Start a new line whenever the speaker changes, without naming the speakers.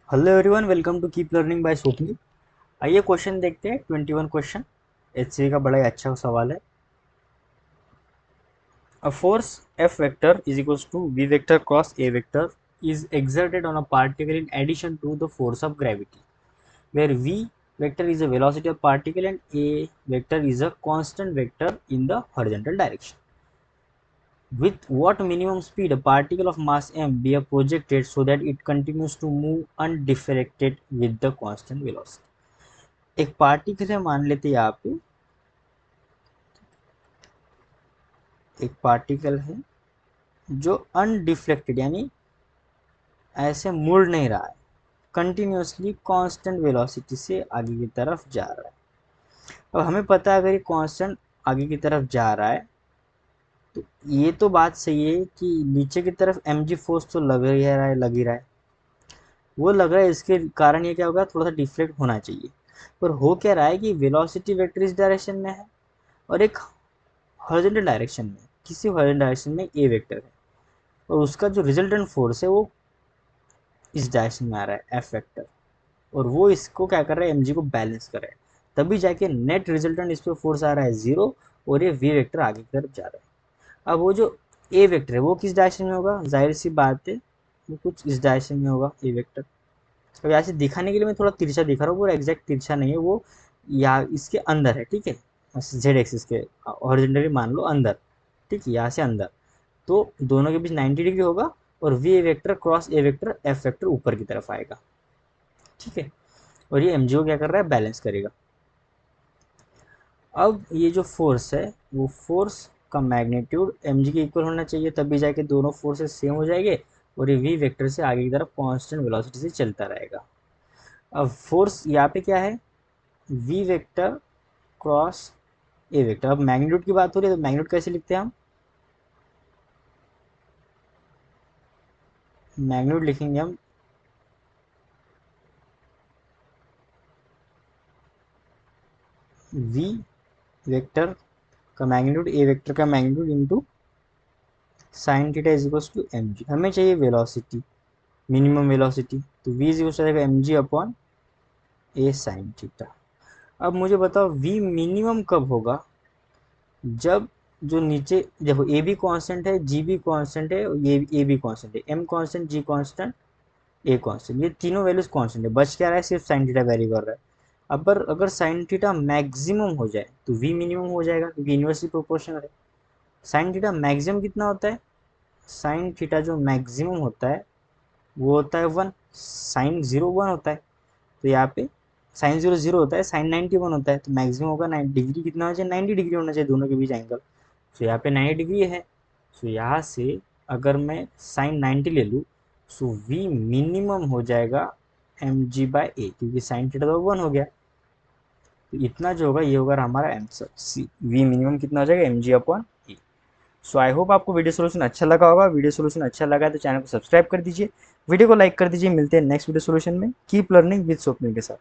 Hello everyone, welcome to keep learning by Swapnil. आइए question देखते हैं। 21 क्वेश्चन एचसीए का बड़ा ही अच्छा सवाल है। A force F vector is equals to V vector cross A vector is exerted on a particle in addition to the force of gravity, where v vector is a velocity of particle and a vector is a constant vector in the horizontal direction. With what minimum speed a particle of mass m be projected so that it continues to move undifferentiated with the constant velocity. एक particle है, मान लेते हैं यहाँ पे एक particle है जो अनडिफ्लेक्टेड यानी ऐसे मुड़ नहीं रहा है, कंटिन्यूसली कांस्टेंट वेलोसिटी से आगे की तरफ जा रहा है। अब हमें पता है अगर ये कांस्टेंट आगे की तरफ जा रहा है तो ये तो बात सही है कि नीचे की तरफ mg फोर्स तो लग ही रहा है, वो लग रहा है। इसके कारण ये क्या होगा, थोड़ा सा डिफ्लेक्ट होना चाहिए। पर हो क्या रहा है कि वेलोसिटी वेक्टर इस डायरेक्शन में है और एक हॉरिजॉन्टल डायरेक्शन में, किसी हॉरिजॉन्टल डायरेक्शन में ए वेक्टर है, और उसका जो रिजल्टेंट फोर्स है वो इस डायरेक्शन में आ रहा है एफ वेक्टर, और वो इसको क्या कर रहा है, एम को बैलेंस कर रहा है। तभी जाके नेट रिजल्टेंट इस पर फोर्स आ रहा है 0, और ये वी वेक्टर आगे की तरफ जा रहा है। अब वो जो ए वेक्टर है वो किस डायरेक्शन में होगा, जाहिर सी बात है वो कुछ इस डायरेक्शन में होगा ए वेक्टर। अब यहाँ से दिखाने के लिए मैं थोड़ा तिरछा दिखा रहा हूँ, वो एग्जैक्ट तिरछा नहीं है, वो यहाँ इसके अंदर है, ठीक है। जेड एक्सिस के हॉरिजॉन्टली मान लो अंदर, ठीक है, यहाँ से अंदर। तो दोनों के बीच 90 डिग्री होगा, और V vector cross A vector F vector ऊपर की तरफ आएगा, ठीक है। और ये एम को क्या कर रहा है, बैलेंस करेगा। अब ये जो फोर्स है वो फोर्स का मैग्नीट्यूड एम के इक्वल होना चाहिए, तभी जाके दोनों फोर्सेस सेम हो जाएंगे, और ये वी वेक्टर से आगे की तरफ कांस्टेंट वेलोसिटी से चलता रहेगा। अब फोर्स यहाँ पे क्या है, V vector cross A vector. अब मैग्नीट्यूड की बात हो रही है तो मैग्नीट्यूड कैसे लिखते हैं हम, मैग्नीट्यूड लिखेंगे हम वी वेक्टर का मैग्नीट्यूड ए वेक्टर का magnitude into sine theta is equals to M G. हमें चाहिए वेलोसिटी, मिनिमम वेलोसिटी, तो V is equals to M G upon A sine theta. अब मुझे बताओ वी मिनिमम कब होगा, जब जो नीचे देखो ए भी कांस्टेंट है, जी भी कांस्टेंट है, और ये ए भी कांस्टेंट है, M constant, G constant, A constant, ये तीनों वैल्यूज कांस्टेंट है। बच क्या रहा है, सिर्फ साइन थीटा वेरी कर रहा है। अब अगर साइन थीटा मैक्सिमम हो जाए तो वी मिनिमम हो जाएगा, क्योंकि इन्वर्सली प्रोपोर्शनल है। साइन थीटा मैक्सिमम कितना होता है, साइन थीटा जो मैक्सिमम होता है वो होता है 1, साइन 0 1 होता है। तो यहाँ पे साइन 0 0 होता है, साइन 90 1 होता है, तो मैक्सिमम होगा 90 डिग्री, कितना होना चाहिए, 90 डिग्री होना चाहिए दोनों के बीच एंगल। तो यहाँ पे 90 डिग्री है, तो यहाँ से अगर मैं साइन 90 ले लूँ सो वी मिनिमम हो जाएगा एम जी बाई ए, क्योंकि साइन थीटा तो 1 हो गया। तो इतना जो होगा ये होगा हमारा आंसर, सी वी मिनिमम कितना हो जाएगा, M G upon A. So I hope आपको वीडियो सोल्यूशन अच्छा लगा होगा। वीडियो सोल्यूशन अच्छा लगा है तो चैनल को सब्सक्राइब कर दीजिए, वीडियो को लाइक कर दीजिए। मिलते हैं नेक्स्ट वीडियो सोल्यूशन में। कीप लर्निंग विद स्वप्निल के साथ।